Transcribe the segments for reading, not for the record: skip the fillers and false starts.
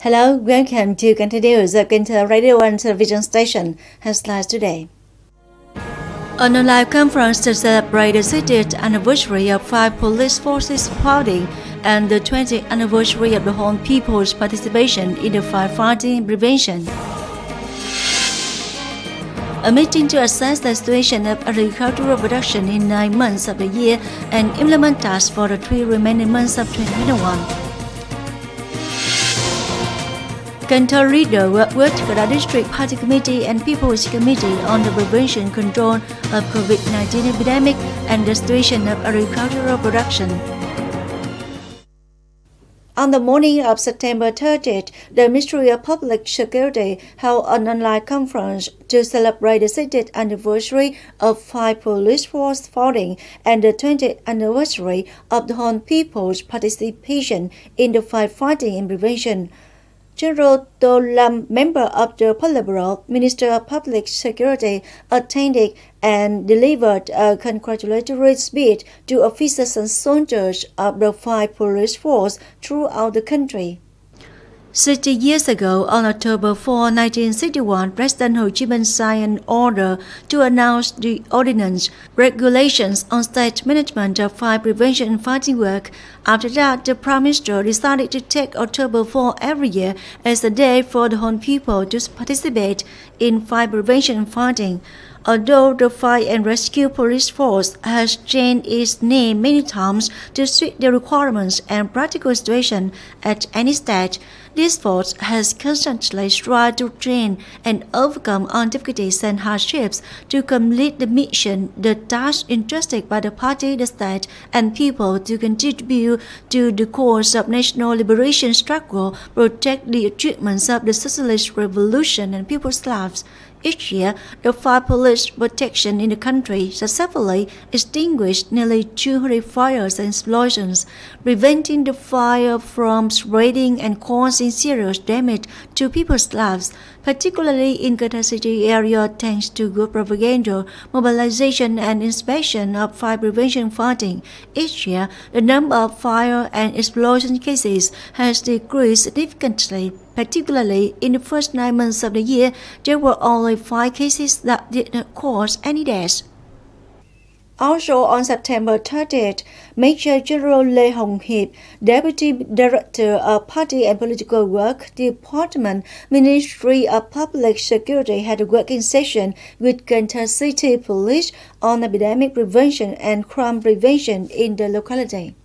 Hello, welcome to Continuous of Cần Thơ Radio and Television Station. Headlines today. An online conference to celebrate the 60th anniversary of 5 police forces founding and the 20th anniversary of the whole people's participation in the firefighting prevention. A meeting to assess the situation of agricultural production in 9 months of the year and implement tasks for the 3 remaining months of 2021. Cần Thơ leader worked with the District Party Committee and People's Committee on the prevention control of COVID-19 epidemic and the situation of agricultural production. On the morning of September 30th, the Ministry of Public Security held an online conference to celebrate the 60th anniversary of 5 police force founding and the 20th anniversary of the whole people's participation in the firefighting and prevention. General Tô Lâm, member of the Politburo, Minister of Public Security, attended and delivered a congratulatory speech to officers and soldiers of the 5 police force throughout the country. 60 years ago, on October 4, 1961, President Ho Chi Minh signed an order to announce the ordinance, regulations on state management of fire prevention and fighting work. After that, the Prime Minister decided to take October 4 every year as a day for the whole people to participate in fire prevention and fighting. Although the Fire and Rescue Police Force has changed its name many times to suit the requirements and practical situation at any stage, this force has constantly strived to train and overcome all difficulties and hardships to complete the mission, the task entrusted by the party, the state, and people to contribute to the cause of national liberation struggle, protect the achievements of the socialist revolution and people's lives. Each year, the fire police protection in the country successfully extinguished nearly 200 fires and explosions, preventing the fire from spreading and causing serious damage to people's lives, particularly in Cần Thơ city area thanks to good propaganda, mobilization and inspection of fire prevention fighting. Each year, the number of fire and explosion cases has decreased significantly. Particularly in the first 9 months of the year, there were only 5 cases that did not cause any deaths. Also on September 30th, Major General Lê Hồng Hiệp, Deputy Director of Party and Political Work Department, Ministry of Public Security, had a working session with Cần Thơ City Police on epidemic prevention and crime prevention in the locality.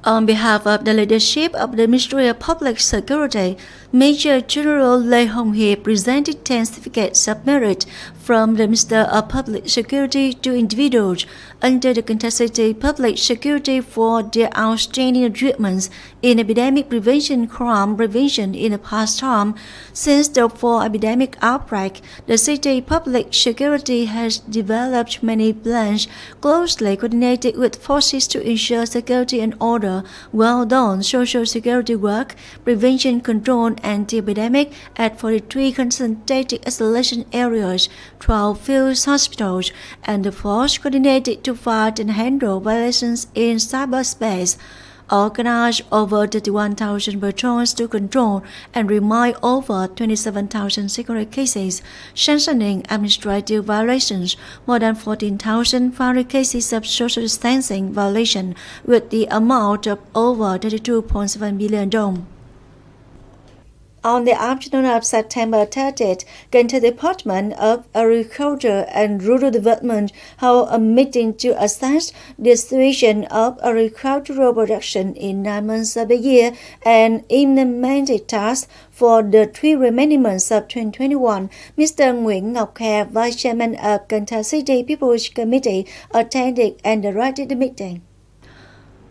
On behalf of the leadership of the Ministry of Public Security, Major General Lê Hồng Hiệp presented 10 certificates of merit from the Minister of Public Security to individuals under the Cần Thơ City Public Security for their outstanding achievements in epidemic prevention, crime prevention in the past time. Since the fall epidemic outbreak, the City Public Security has developed many plans closely coordinated with forces to ensure security and order, well-done social security work, prevention, control, anti-epidemic at 43 concentrated isolation areas, 12 field hospitals, and the force coordinated to fight and handle violations in cyberspace. Organized over 31,000 patrols to control and remind over 27,000 security cases, sanctioning administrative violations, more than 14,000 fiery cases of social distancing violation with the amount of over 32.7 billion dong. On the afternoon of September 30th, Cần Thơ Department of Agriculture and Rural Development held a meeting to assess the situation of agricultural production in 9 months of the year and implemented tasks for the 3 remaining months of 2021. Mr. Nguyễn Ngọc Kha, Vice Chairman of Cần Thơ City People's Committee, attended and directed the meeting.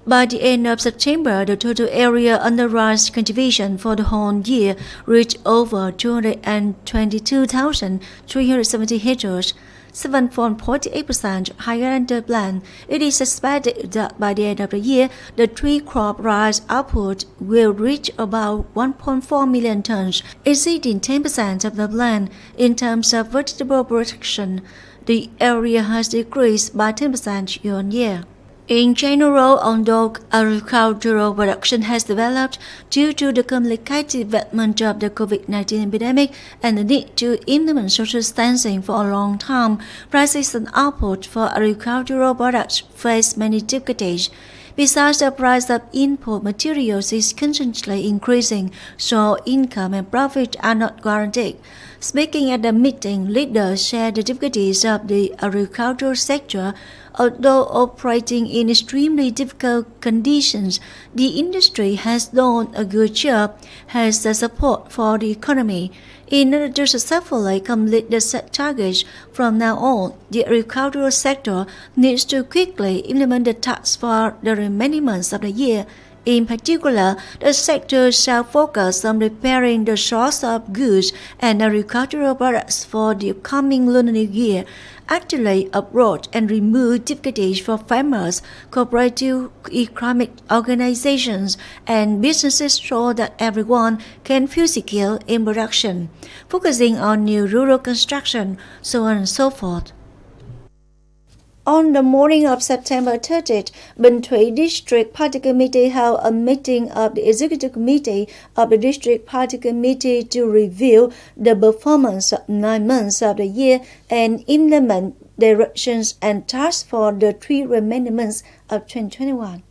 By the end of September, the total area under rice cultivation for the whole year reached over 222,370 hectares, 7.48% higher than the plan. It is expected that by the end of the year, the 3-crop rice output will reach about 1.4 million tons, exceeding 10% of the plan. In terms of vegetable production, the area has decreased by 10% year-on-year. In general, although agricultural production has developed due to the complicated development of the COVID-19 epidemic and the need to implement social distancing for a long time, prices and output for agricultural products face many difficulties. Besides, the price of input materials is constantly increasing, so income and profit are not guaranteed. Speaking at the meeting, leaders shared the difficulties of the agricultural sector. Although operating in extremely difficult conditions, the industry has done a good job as the support for the economy. In order to successfully complete the set targets from now on, the agricultural sector needs to quickly implement the tasks for the remaining months of the year. In particular, the sector shall focus on preparing the source of goods and agricultural products for the upcoming Lunar New Year, actively uproot and remove difficulties for farmers, cooperative economic organizations, and businesses so that everyone can feel secure in production, focusing on new rural construction, so on and so forth. On the morning of September 30th, Bình Thủy District Party Committee held a meeting of the Executive Committee of the District Party Committee to review the performance of 9 months of the year and implement directions and tasks for the 3 remaining months of 2021.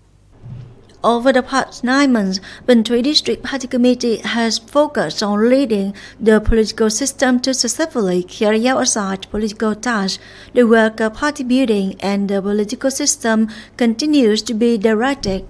Over the past 9 months, Bình Thủy District Party Committee has focused on leading the political system to successfully carry out assigned political tasks. The work of party building and the political system continues to be directed.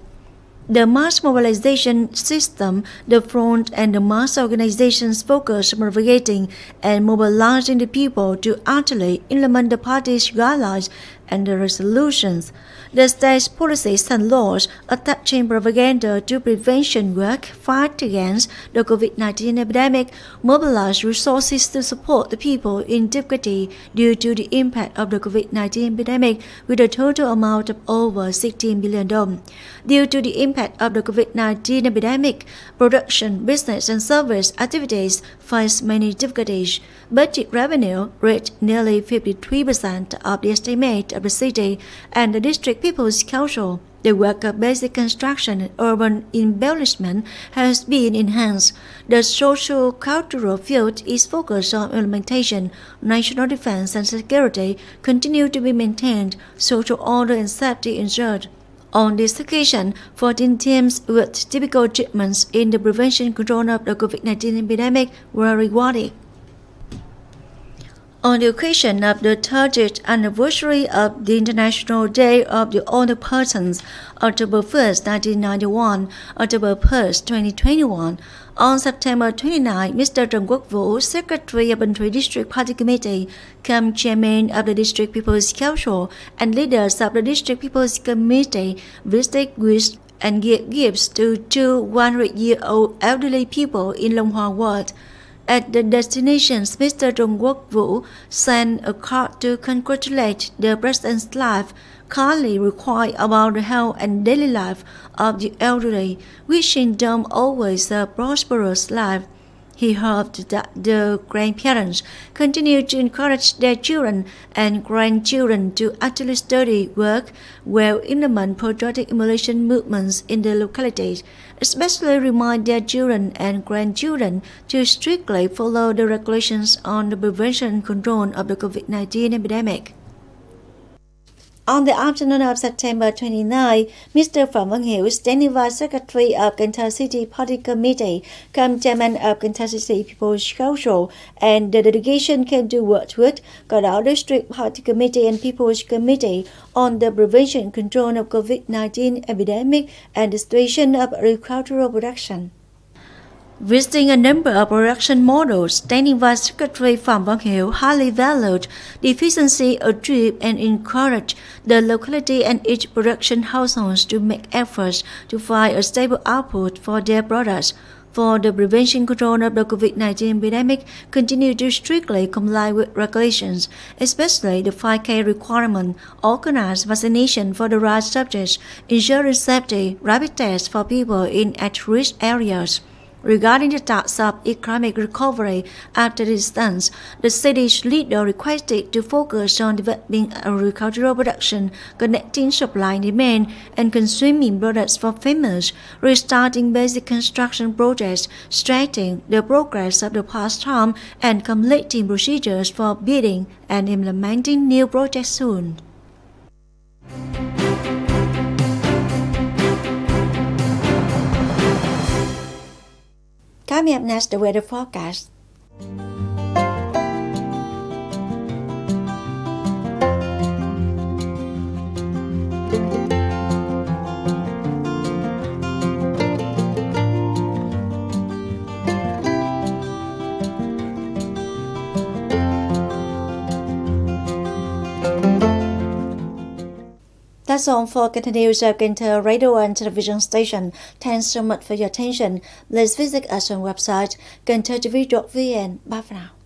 The mass mobilization system, the front and the mass organizations focus on propagating and mobilizing the people to actively implement the party's guidelines and the resolutions. The state's policies and laws attaching propaganda to prevention work, fight against the COVID-19 epidemic, mobilize resources to support the people in difficulty due to the impact of the COVID-19 epidemic with a total amount of over 16 billion dong. Due to the impact of the COVID-19 epidemic, production, business and service activities face many difficulties. Budget revenue reached nearly 53% of the estimate of the city and the district People's Council. The work of basic construction and urban embellishment has been enhanced. The social-cultural field is focused on implementation. National defense and security continue to be maintained. Social order and safety ensured. On this occasion, 14 teams with typical treatments in the prevention control of the COVID-19 epidemic were rewarded. On the occasion of the 30th anniversary of the International Day of the Older Persons, October 1st, 1991, October 1st, 2021, on September 29, Mr. Trần Quốc Vũ, Secretary of Bình Thủy District Party Committee, cum Chairman of the District People's Council, and leaders of the District People's Committee visited with and gave gifts to 2 100-year-old elderly people in Long Hoa Ward. At the destinations, Mr. Trần Quốc Vũ sent a card to congratulate the President's life, kindly inquire about the health and daily life of the elderly, wishing them always a prosperous life. He hoped that the grandparents continue to encourage their children and grandchildren to actively study, work, well implement patriotic emulation movements in the localities, especially remind their children and grandchildren to strictly follow the regulations on the prevention and control of the COVID-19 epidemic. On the afternoon of September 29, Mr. Phạm Văn Hiểu, Standing Vice Secretary of Cần Thơ City Party Committee, cum Chairman of Cần Thơ City People's Council, and the delegation came to work with Cà Đỏ District Party Committee and People's Committee on the prevention and control of COVID-19 epidemic and the situation of agricultural production. Visiting a number of production models, Standing Vice Secretary Phạm Văn Hiểu highly valued the efficiency achieved and encouraged the locality and each production households to make efforts to find a stable output for their products. For the prevention control of the COVID-19 epidemic, continue to strictly comply with regulations, especially the 5K requirement, organize vaccination for the right subjects, ensuring safety, rapid tests for people in at-risk areas. Regarding the task of economic recovery after the stunts, the city's leader requested to focus on developing agricultural production, connecting supply and demand, and consuming products for farmers, restarting basic construction projects, strengthening the progress of the past term, and completing procedures for bidding and implementing new projects soon. Coming up next, the weather forecast. That's all for Kênh News of Cần Thơ radio and television station. Thanks so much for your attention. Please visit us on website canthotv.vn. Bye for now.